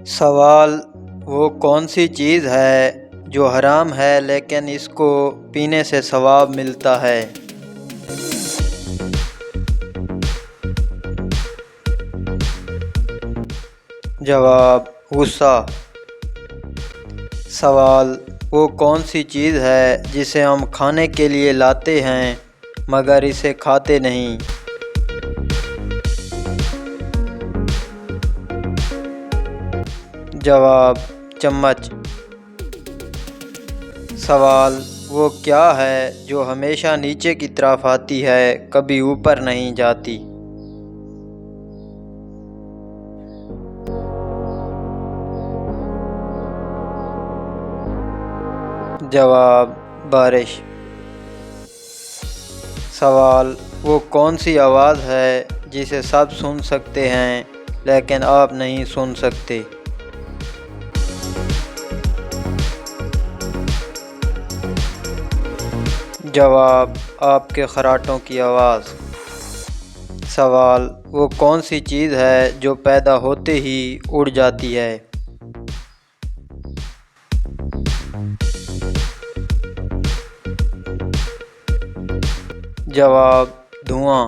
سوال: وہ کون سی چیز ہے جو حرام ہے لیکن اس کو پینے سے ثواب ملتا ہے؟ جواب: غصہ۔ سوال: وہ کون سی چیز ہے جسے ہم کھانے کے لیے لاتے ہیں مگر اسے کھاتے نہیں؟ جواب: چمچ۔ سوال: وہ کیا ہے جو ہمیشہ نیچے کی طرف آتی ہے، کبھی اوپر نہیں جاتی؟ جواب: بارش۔ سوال: وہ کون سی آواز ہے جسے سب سن سکتے ہیں لیکن آپ نہیں سن سکتے؟ جواب: آپ کے خراٹوں کی آواز۔ سوال: وہ کون سی چیز ہے جو پیدا ہوتے ہی اڑ جاتی ہے؟ جواب: دھواں۔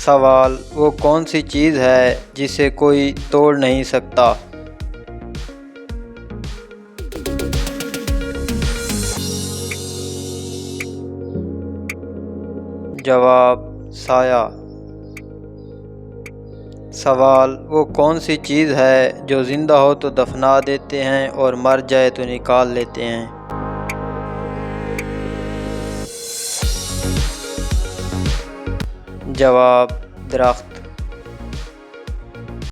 سوال: وہ کون سی چیز ہے جسے کوئی توڑ نہیں سکتا؟ جواب: سایہ۔ سوال: وہ کون سی چیز ہے جو زندہ ہو تو دفنا دیتے ہیں اور مر جائے تو نکال لیتے ہیں؟ جواب: درخت۔